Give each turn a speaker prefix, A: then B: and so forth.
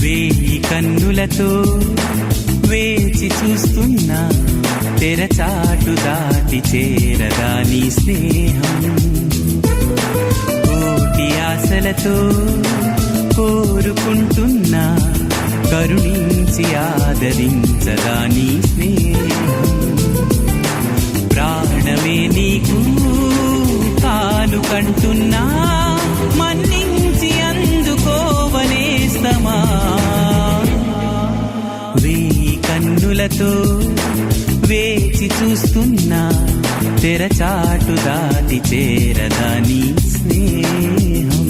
A: వేయి కన్నులతో వేచి చూస్తున్నా తెరచాటు దాటి చేరదా నీ స్నేహం. కోటి ఆశలతో కోరుకుంటున్నా కరుణించి ఆదరించదా నీ స్నేహం. ప్రాణమే నీకు కానుకంటున్నా మన్నించి అందుకోవనేస్తమా. వేయి కన్నులతో వేచి చూస్తున్నా తెరచాటు దాటి చేరదా నీ స్నేహం.